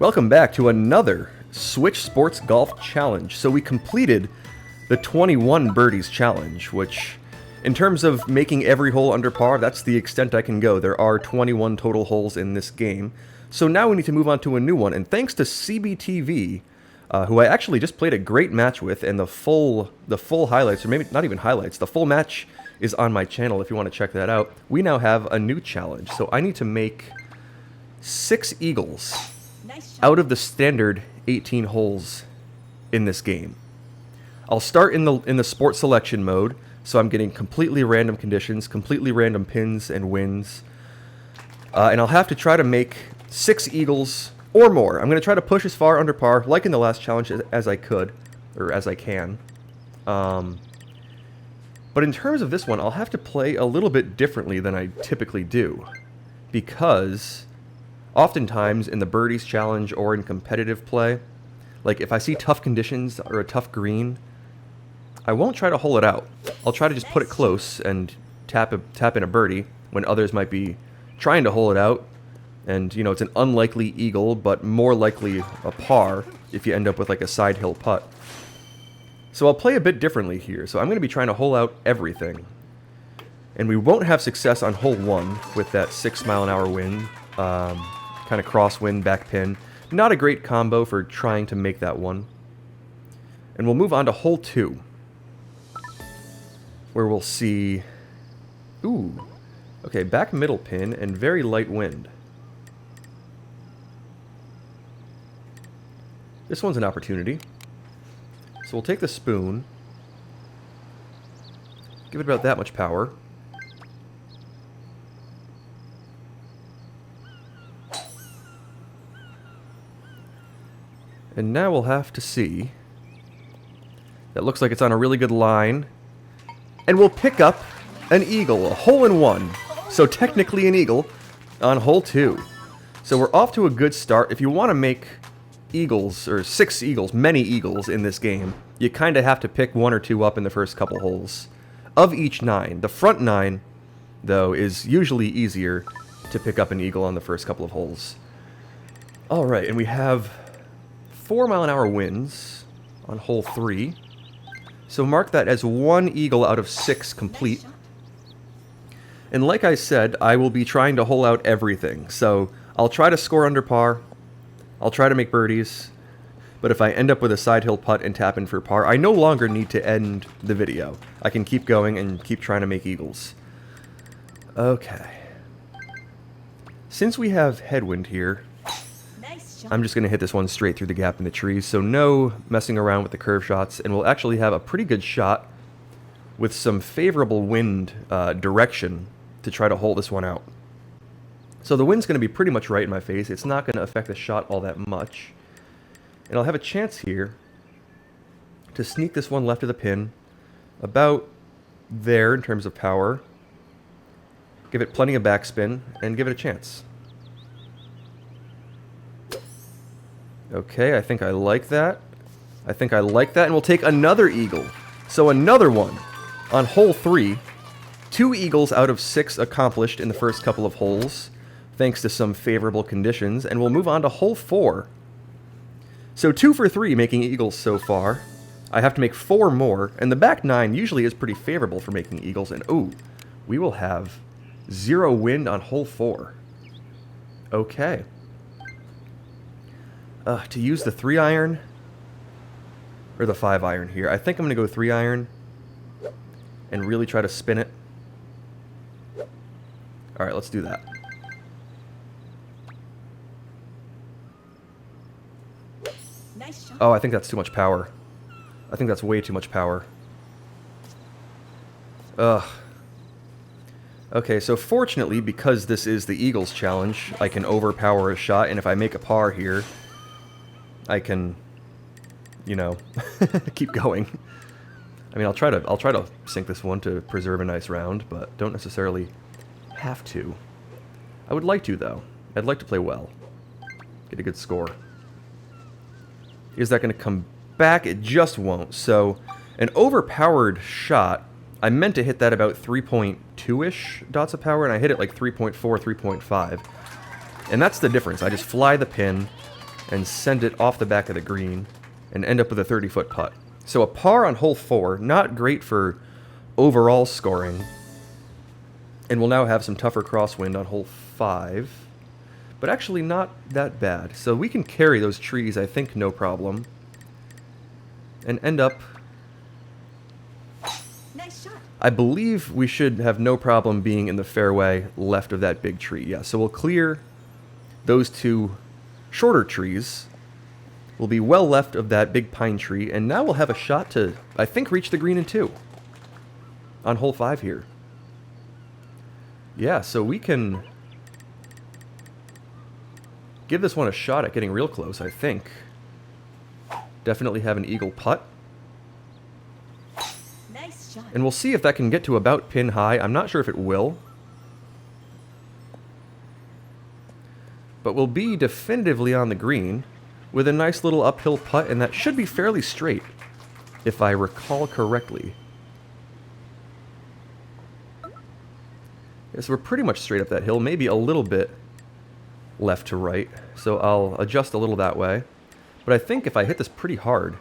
Welcome back to another Switch Sports Golf Challenge. So we completed the 21 birdies challenge, which in terms of making every hole under par, that's the extent I can go. There are 21 total holes in this game. So now we need to move on to a new one, and thanks to CBTV, who I actually just played a great match with, and the full highlights, or maybe not even highlights, the full match is on my channel if you want to check that out. We now have a new challenge, so I need to make 6 eagles out of the standard 18 holes in this game. I'll start in the sport selection mode, so I'm getting completely random conditions, completely random pins and wins, and I'll have to try to make 6 eagles or more. I'm going to try to push as far under par, like in the last challenge, as I could, or as I can. But in terms of this one, I'll have to play a little bit differently than I typically do, because oftentimes in the birdies challenge or in competitive play, like if I see tough conditions or a tough green, I won't try to hole it out. I'll try to just put it close and tap in a birdie when others might be trying to hole it out. And, you know, it's an unlikely eagle, but more likely a par if you end up with like a side hill putt. So I'll play a bit differently here. So I'm going to be trying to hole out everything. And we won't have success on hole 1 with that 6-mile-an-hour wind, kind of crosswind, back pin. Not a great combo for trying to make that one. And we'll move on to hole 2, where we'll see, ooh, okay, back middle pin and very light wind. This one's an opportunity. So we'll take the spoon, give it about that much power. And now we'll have to see. That looks like it's on a really good line. And we'll pick up an eagle, a hole-in-one. So technically an eagle on hole 2. So we're off to a good start. If you want to make eagles, or 6 eagles, many eagles in this game, you kind of have to pick 1 or 2 up in the first couple holes of each 9. The front 9, though, is usually easier to pick up an eagle on the first couple of holes. Alright, and we have 4-mile-an-hour winds on hole 3. So mark that as 1 eagle out of 6 complete. And like I said, I will be trying to hole out everything. So I'll try to score under par. I'll try to make birdies, but if I end up with a side hill putt and tap in for par, I no longer need to end the video. I can keep going and keep trying to make eagles. Okay. Since we have headwind here, I'm just going to hit this one straight through the gap in the trees, so no messing around with the curve shots, and we'll actually have a pretty good shot with some favorable wind direction to try to hold this one out. So the wind's going to be pretty much right in my face. It's not going to affect the shot all that much. And I'll have a chance here to sneak this one left of the pin, about there in terms of power. Give it plenty of backspin, and give it a chance. Okay, I think I like that. I think I like that, and we'll take another eagle. So another one on hole 3. 2 eagles out of 6 accomplished in the first couple of holes, thanks to some favorable conditions, and we'll move on to hole 4. So 2 for 3 making eagles so far. I have to make 4 more, and the back 9 usually is pretty favorable for making eagles, and ooh, we will have 0 wind on hole 4. Okay. To use the 3-iron, or the 5-iron here, I think I'm going to go 3-iron, and really try to spin it. Alright, let's do that. Oh, I think that's too much power. I think that's way too much power. Ugh. Okay, so fortunately, because this is the Eagles challenge, I can overpower a shot, and if I make a par here, I can, you know, keep going. I mean, I'll try to sink this one to preserve a nice round, but don't necessarily have to. I would like to, though. I'd like to play well. Get a good score. Is that going to come back? It just won't. So, an overpowered shot, I meant to hit that about 3.2-ish dots of power, and I hit it like 3.4, 3.5. And that's the difference. I just fly the pin, and send it off the back of the green and end up with a 30-foot putt. So a par on hole 4, not great for overall scoring. And we'll now have some tougher crosswind on hole 5, but actually not that bad. So we can carry those trees, I think, no problem, and end up... Nice shot. I believe we should have no problem being in the fairway left of that big tree. Yeah, so we'll clear those two shorter trees. We'll be well left of that big pine tree, and now we'll have a shot to, I think, reach the green in 2 on hole 5 here. Yeah, so we can give this one a shot at getting real close, I think. Definitely have an eagle putt. Nice shot. And we'll see if that can get to about pin high. I'm not sure if it will. But we'll be definitively on the green with a nice little uphill putt, and that should be fairly straight, if I recall correctly. Yes, we're pretty much straight up that hill, maybe a little bit left to right. So I'll adjust a little that way. But I think if I hit this pretty hard,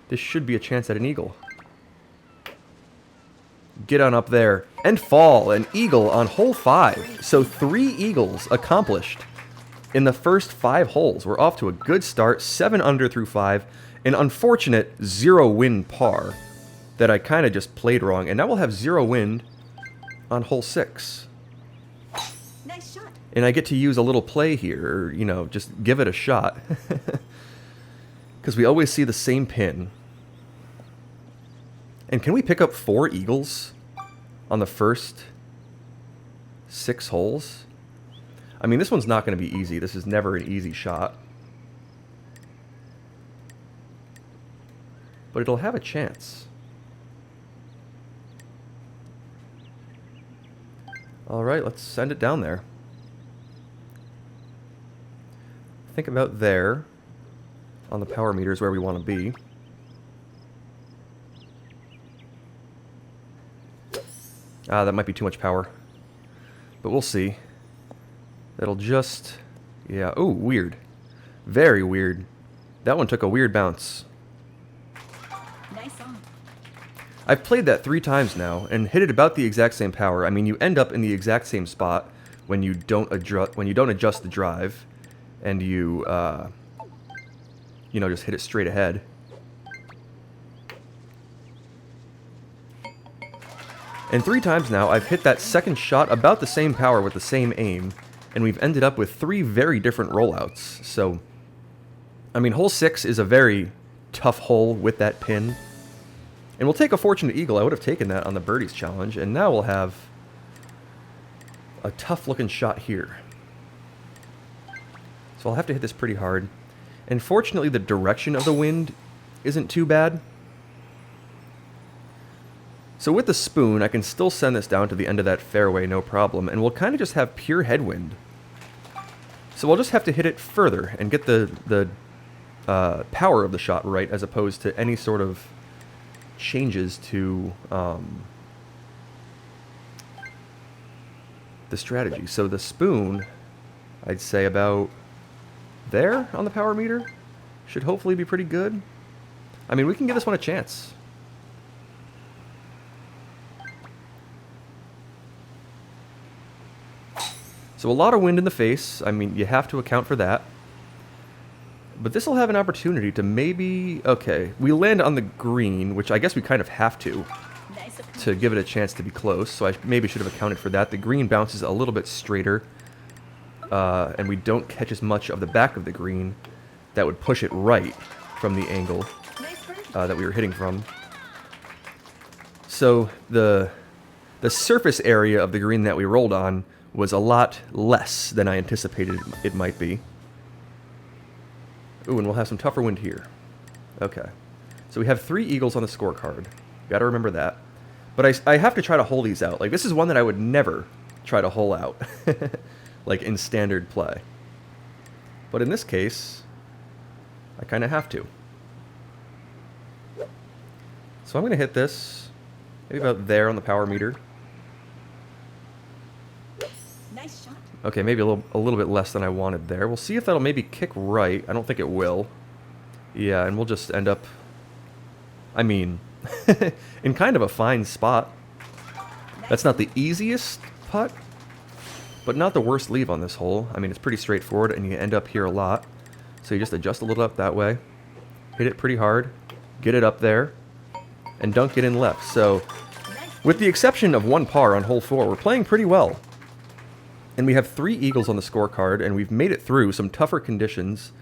this should be a chance at an eagle. Get on up there and fall, an eagle on hole 5. So 3 eagles accomplished in the first 5 holes. We're off to a good start, 7 under through 5. An unfortunate 0 wind par that I kind of just played wrong. And now we'll have 0 wind on hole 6. Nice shot. And I get to use a little play here, or, you know, just give it a shot. Because we always see the same pin. And can we pick up 4 eagles on the first 6 holes? I mean, this one's not going to be easy. This is never an easy shot. But it'll have a chance. Alright, let's send it down there. Think about there. On the power meter is where we want to be. Ah, that might be too much power. But we'll see. That'll just... yeah, oh, weird. Very weird. That one took a weird bounce. Nice on. I've played that 3 times now and hit it about the exact same power. I mean, you end up in the exact same spot when you don't adjust the drive, and you know, just hit it straight ahead. And 3 times now, I've hit that second shot about the same power with the same aim, and we've ended up with 3 very different rollouts. So, I mean, hole 6 is a very tough hole with that pin. And we'll take a fortunate eagle. I would have taken that on the birdies challenge, and now we'll have a tough-looking shot here. So I'll have to hit this pretty hard. And fortunately, the direction of the wind isn't too bad. So with the spoon, I can still send this down to the end of that fairway, no problem, and we'll kind of just have pure headwind. So we'll just have to hit it further and get the power of the shot right, as opposed to any sort of changes to the strategy. So the spoon, I'd say about there on the power meter, should hopefully be pretty good. I mean, we can give this one a chance. So a lot of wind in the face. I mean, you have to account for that. But this will have an opportunity to maybe... okay, we land on the green, which I guess we kind of have to give it a chance to be close. So I maybe should have accounted for that. The green bounces a little bit straighter. And we don't catch as much of the back of the green. That would push it right from the angle that we were hitting from. So the surface area of the green that we rolled on was a lot less than I anticipated it might be. Ooh, and we'll have some tougher wind here. Okay. So we have 3 eagles on the scorecard. Gotta remember that. But I have to try to hole these out. Like, this is one that I would never try to hole out. Like, in standard play. But in this case, I kind of have to. So I'm going to hit this maybe about there on the power meter. Nice shot. Okay, maybe a little bit less than I wanted there. We'll see if that'll maybe kick right. I don't think it will. Yeah, and we'll just end up, I mean, in kind of a fine spot. That's not the easiest putt, but not the worst leave on this hole. I mean, it's pretty straightforward, and you end up here a lot. So you just adjust a little up that way, hit it pretty hard, get it up there, and dunk it in left. So, with the exception of one par on hole 4, we're playing pretty well. And we have 3 eagles on the scorecard, and we've made it through some tougher conditions.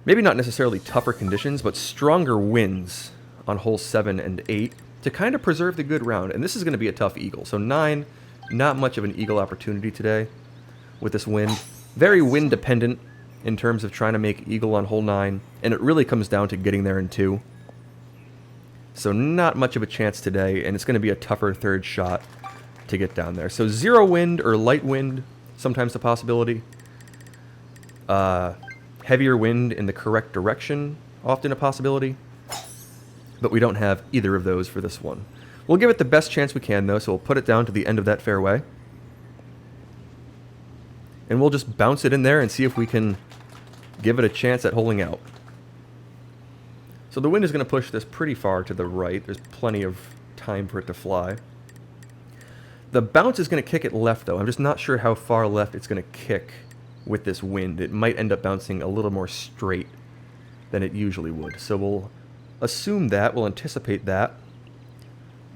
Maybe not necessarily tougher conditions, but stronger winds on holes 7 and 8 to kind of preserve the good round. And this is going to be a tough eagle. So 9, not much of an eagle opportunity today with this wind. Very wind dependent in terms of trying to make eagle on hole 9. And it really comes down to getting there in 2. So not much of a chance today, and it's going to be a tougher third shot to get down there. So 0 wind or light wind, sometimes a possibility. Heavier wind in the correct direction, often a possibility. But we don't have either of those for this one. We'll give it the best chance we can, though, so we'll put it down to the end of that fairway. And we'll just bounce it in there and see if we can give it a chance at holing out. So the wind is going to push this pretty far to the right. There's plenty of time for it to fly. The bounce is going to kick it left, though. I'm just not sure how far left it's going to kick with this wind. It might end up bouncing a little more straight than it usually would. So we'll assume that. We'll anticipate that.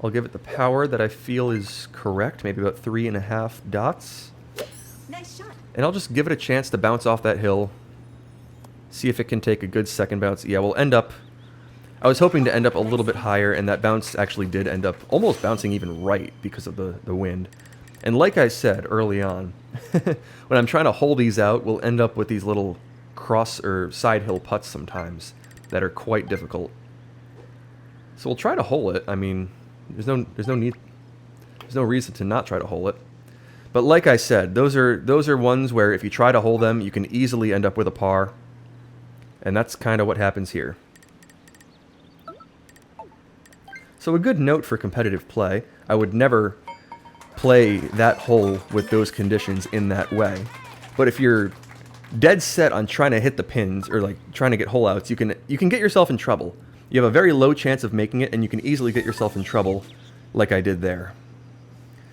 I'll give it the power that I feel is correct, maybe about 3.5 dots. Nice shot. And I'll just give it a chance to bounce off that hill. See if it can take a good second bounce. Yeah, we'll end up... I was hoping to end up a little bit higher, and that bounce actually did end up almost bouncing even right because of the wind. And like I said early on, when I'm trying to hole these out, we'll end up with these little cross or side hill putts sometimes that are quite difficult. So we'll try to hole it. I mean, there's no reason to not try to hole it. But like I said, those are ones where if you try to hole them, you can easily end up with a par. And that's kind of what happens here. So a good note for competitive play, I would never play that hole with those conditions in that way. But if you're dead set on trying to hit the pins, or like trying to get hole outs, you can get yourself in trouble. You have a very low chance of making it, and you can easily get yourself in trouble like I did there.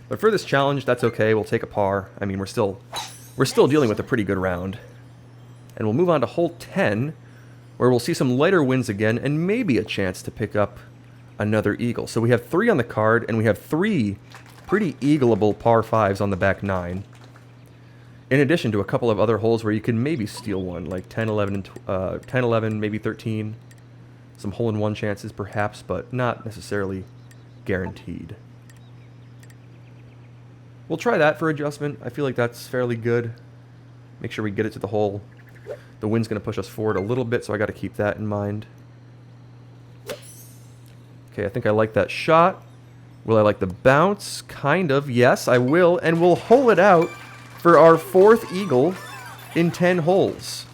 But for this challenge, that's okay, we'll take a par. I mean, we're still dealing with a pretty good round. And we'll move on to hole 10, where we'll see some lighter winds again, and maybe a chance to pick up another eagle. So we have 3 on the card, and we have 3 pretty eagleable par 5s on the back 9. In addition to a couple of other holes where you can maybe steal one, like 10, 11, and 10, 11, maybe 13. Some hole-in-one chances, perhaps, but not necessarily guaranteed. We'll try that for adjustment. I feel like that's fairly good. Make sure we get it to the hole. The wind's going to push us forward a little bit, so I got to keep that in mind. Okay, I think I like that shot. Will I like the bounce? Kind of. Yes, I will. And we'll hole it out for our 4th eagle in 10 holes.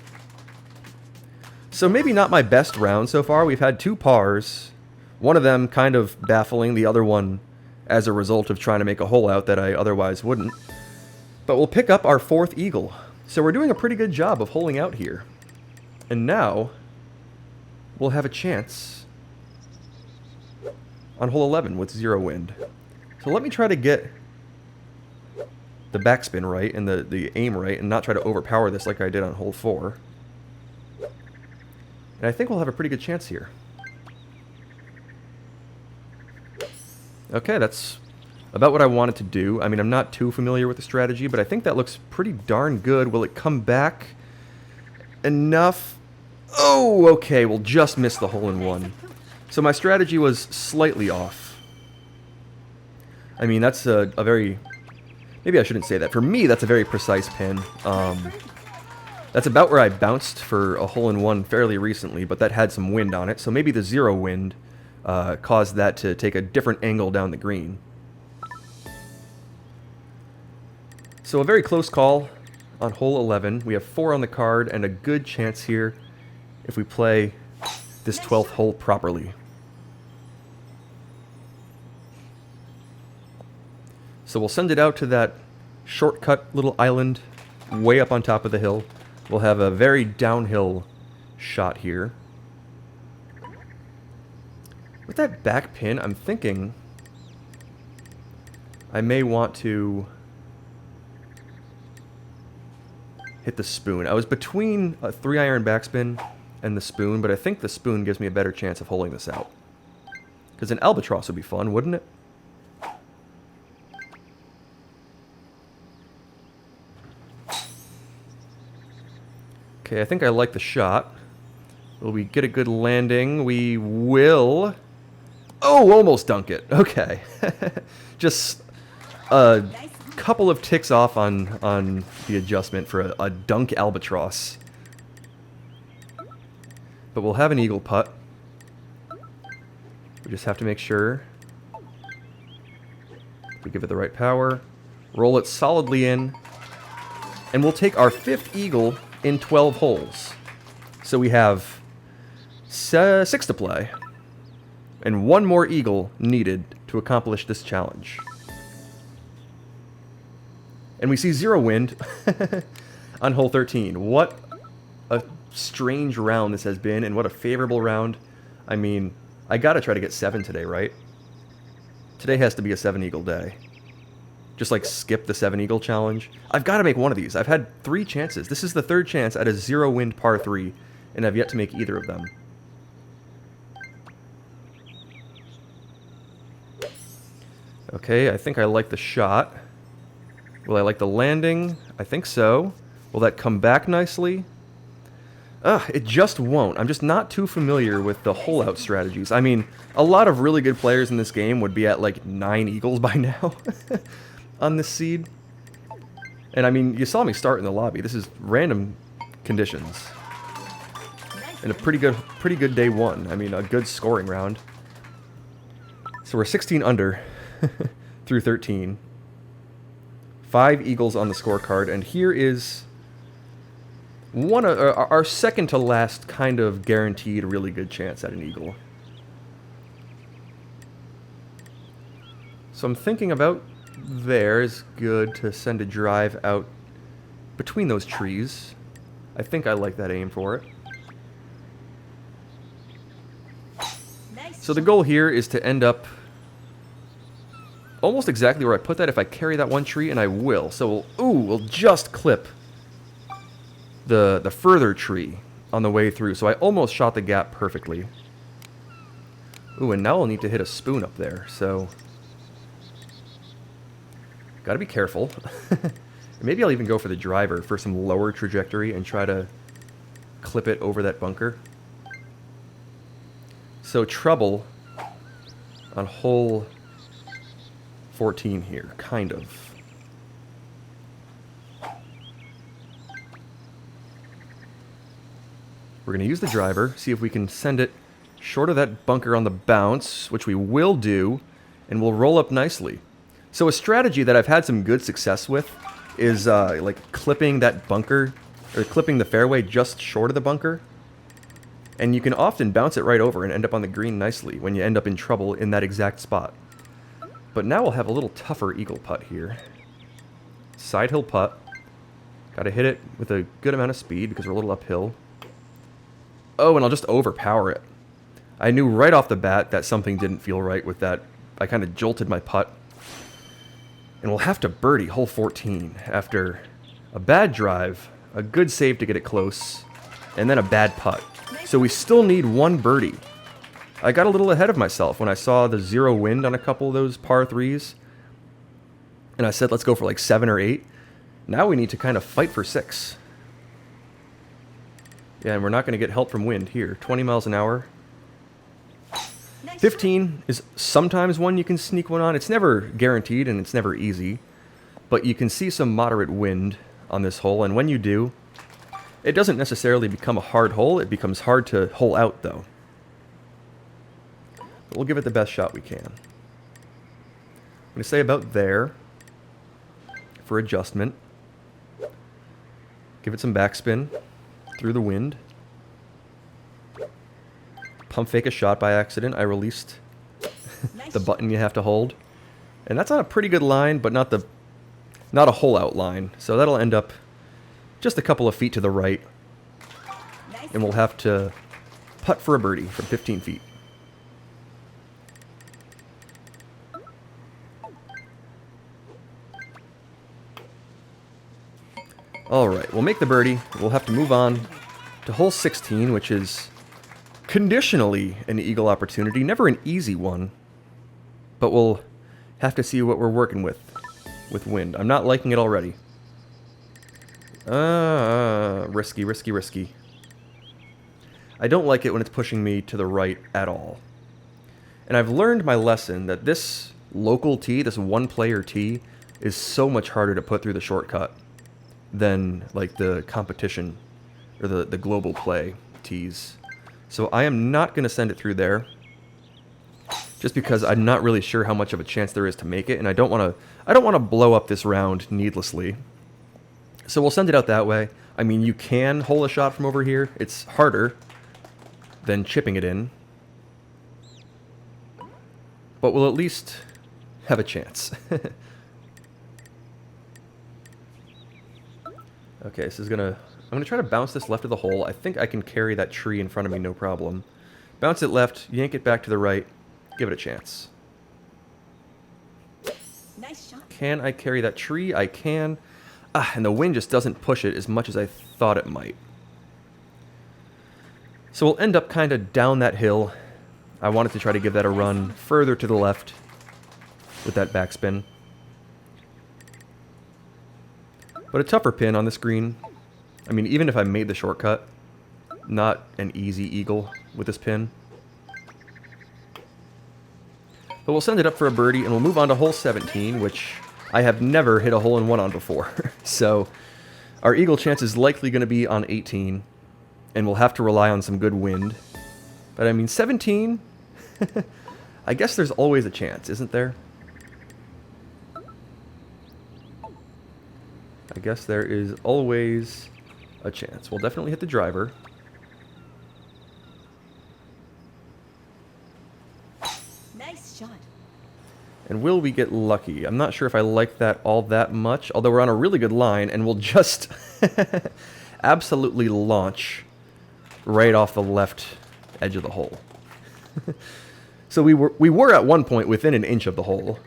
So maybe not my best round so far. We've had 2 pars. One of them kind of baffling, the other one as a result of trying to make a hole out that I otherwise wouldn't. But we'll pick up our 4th eagle. So we're doing a pretty good job of holing out here. And now we'll have a chance on hole 11 with 0 wind. So let me try to get the backspin right and the aim right and not try to overpower this like I did on hole 4. And I think we'll have a pretty good chance here. Okay, that's about what I wanted to do. I mean, I'm not too familiar with the strategy, but I think that looks pretty darn good. Will it come back enough? Oh, okay, we'll just miss the hole-in-one. So my strategy was slightly off. I mean, that's a very... Maybe I shouldn't say that. For me, that's a very precise pin. That's about where I bounced for a hole-in-one fairly recently, but that had some wind on it. So maybe the 0 wind caused that to take a different angle down the green. So a very close call on hole 11. We have 4 on the card and a good chance here if we play this 12th hole properly. So we'll send it out to that shortcut little island way up on top of the hill. We'll have a very downhill shot here. With that back pin, I'm thinking I may want to hit the spoon. I was between a 3-iron backspin and the spoon, but I think the spoon gives me a better chance of holding this out. Because an albatross would be fun, wouldn't it? Okay, I think I like the shot. Will we get a good landing? We will. Oh, almost dunk it. Okay. Just a couple of ticks off on the adjustment for a dunk albatross. But we'll have an eagle putt. We just have to make sure we give it the right power, roll it solidly in, and we'll take our 5th eagle in 12 holes. So we have 6 to play, and 1 more eagle needed to accomplish this challenge. And we see 0 wind on hole 13. What a strange round this has been, and what a favorable round. I mean, I gotta try to get 7 today, right? Today has to be a 7 eagle day. Just like skip the 7 eagle challenge. I've got to make one of these. I've had 3 chances. This is the 3rd chance at a 0 wind par 3, and I've yet to make either of them. Okay, I think I like the shot. Will I like the landing? I think so. Will that come back nicely? It just won't. I'm just not too familiar with the hole-out strategies. I mean, a lot of really good players in this game would be at like 9 eagles by now on this seed. And I mean, you saw me start in the lobby. This is random conditions. And a pretty good day 1. I mean, a good scoring round. So we're 16 under through 13. 5 eagles on the scorecard, and here is our second to last kind of guaranteed really good chance at an eagle. So I'm thinking about there is good to send a drive out between those trees. I think I like that aim for it. So the goal here is to end up almost exactly where I put that if I carry that one tree, and I will. So we'll just clip the further tree on the way through. So I almost shot the gap perfectly. Ooh, and now I'll need to hit a spoon up there, so gotta be careful. Maybe I'll even go for the driver for some lower trajectory and try to clip it over that bunker. So trouble on hole 14 here, kind of. We're going to use the driver, see if we can send it short of that bunker on the bounce, which we will do, and we'll roll up nicely. So a strategy that I've had some good success with is like clipping that bunker, or clipping the fairway just short of the bunker. And you can often bounce it right over and end up on the green nicely when you end up in trouble in that exact spot. But now we'll have a little tougher eagle putt here. Side hill putt. Got to hit it with a good amount of speed because we're a little uphill. Oh, and I'll just overpower it. I knew right off the bat that something didn't feel right with that. I kind of jolted my putt. And we'll have to birdie hole 14 after a bad drive, a good save to get it close, and then a bad putt. So we still need 1 birdie. I got a little ahead of myself when I saw the 0 wind on a couple of those par 3s. And I said, let's go for like 7 or 8. Now we need to kind of fight for 6. Yeah, and we're not going to get help from wind here. 20 miles an hour. 15 is sometimes one you can sneak one on. It's never guaranteed and it's never easy. But you can see some moderate wind on this hole. And when you do, it doesn't necessarily become a hard hole. It becomes hard to hole out, though. But we'll give it the best shot we can. I'm going to say about there for adjustment. Give it some backspin through the wind. Pump fake a shot by accident. I released the button you have to hold. And that's on a pretty good line, but not a hole out line. So that'll end up just a couple of feet to the right. Nice. And we'll have to putt for a birdie from 15 feet. Alright, we'll make the birdie. We'll have to move on to hole 16, which is conditionally an eagle opportunity. Never an easy one, but we'll have to see what we're working with wind. I'm not liking it already. Risky, risky, risky. I don't like it when it's pushing me to the right at all. And I've learned my lesson that this local tee, this one-player tee, is so much harder to put through the shortcut than like the competition or the global play tees. So I am not going to send it through there, just because I'm not really sure how much of a chance there is to make it, and I don't want to blow up this round needlessly. So we'll send it out that way. I mean, you can hole a shot from over here. It's harder than chipping it in, but we'll at least have a chance. Okay, this is I'm gonna try to bounce this left of the hole. I think I can carry that tree in front of me, no problem. Bounce it left, yank it back to the right, give it a chance. Nice shot. Can I carry that tree? I can. And the wind just doesn't push it as much as I thought it might. So we'll end up kind of down that hill. I wanted to try to give that a run further to the left with that backspin. But a tougher pin on this green. I mean, even if I made the shortcut, not an easy eagle with this pin. But we'll send it up for a birdie, and we'll move on to hole 17, which I have never hit a hole-in-one on before. So our eagle chance is likely going to be on 18, and we'll have to rely on some good wind. But I mean, 17, I guess there's always a chance, isn't there? I guess there is always a chance. We'll definitely hit the driver. Nice shot. And will we get lucky? I'm not sure if I like that all that much, although we're on a really good line, and we'll just absolutely launch right off the left edge of the hole. So we were at one point within an inch of the hole,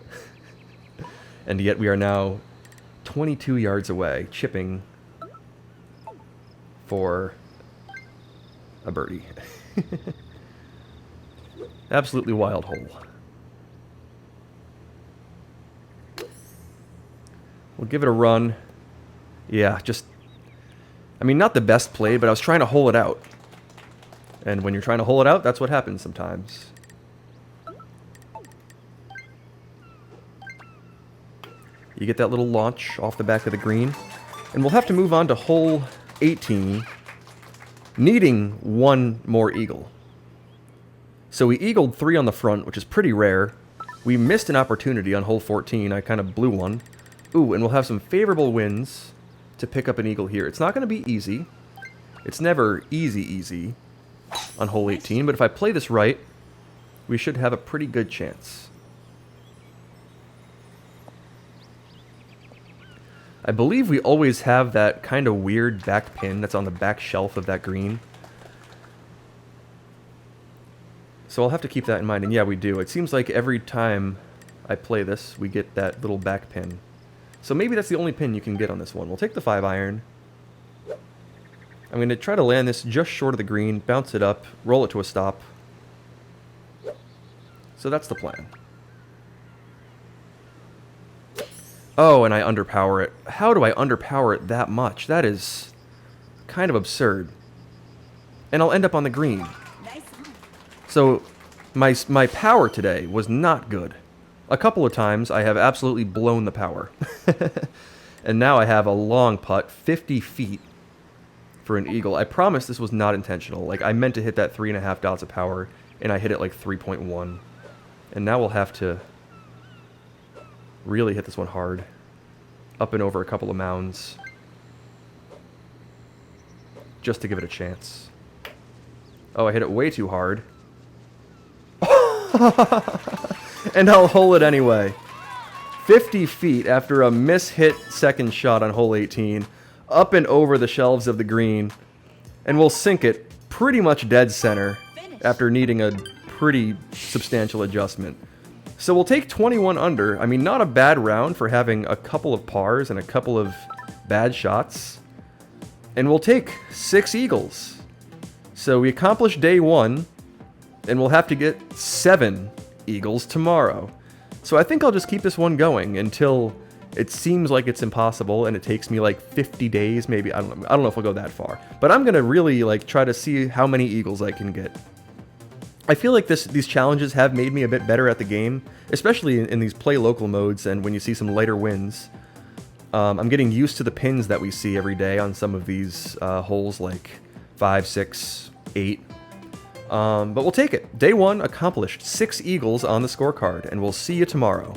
and yet we are now 22 yards away, chipping for a birdie. Absolutely wild hole. We'll give it a run. Yeah, just... I mean, not the best play, but I was trying to hole it out. And when you're trying to hole it out, that's what happens sometimes. You get that little launch off the back of the green. And we'll have to move on to hole 18, needing one more eagle. So we eagled 3 on the front, which is pretty rare. We missed an opportunity on hole 14. I kind of blew one. Ooh, and we'll have some favorable winds to pick up an eagle here. It's not going to be easy. It's never easy on hole 18, but if I play this right, we should have a pretty good chance. I believe we always have that kind of weird back pin that's on the back shelf of that green. So I'll have to keep that in mind, and yeah, we do. It seems like every time I play this, we get that little back pin. So maybe that's the only pin you can get on this one. We'll take the 5-iron. I'm going to try to land this just short of the green, bounce it up, roll it to a stop. So that's the plan. Oh, and I underpower it. How do I underpower it that much? That is kind of absurd. And I'll end up on the green. Nice on. So my power today was not good. A couple of times I have absolutely blown the power. And now I have a long putt, 50 feet for an eagle. I promise this was not intentional. Like, I meant to hit that 3.5 dots of power, and I hit it like 3.1. And now we'll have to really hit this one hard. Up and over a couple of mounds. Just to give it a chance. Oh, I hit it way too hard. And I'll hole it anyway. 50 feet after a miss-hit second shot on hole 18. up and over the shelves of the green, and we'll sink it pretty much dead center after needing a pretty substantial adjustment. So we'll take 21 under. I mean, not a bad round for having a couple of pars and a couple of bad shots. And we'll take 6 eagles. So we accomplished day 1, and we'll have to get 7 eagles tomorrow. So I think I'll just keep this one going until it seems like it's impossible and it takes me like 50 days, maybe. I don't know if I'll go that far. But I'm going to really like try to see how many eagles I can get. I feel like these challenges have made me a bit better at the game, especially in these play local modes and when you see some lighter winds. I'm getting used to the pins that we see every day on some of these holes like 5, 6, 8. But we'll take it. Day 1 accomplished. 6 eagles on the scorecard, and we'll see you tomorrow.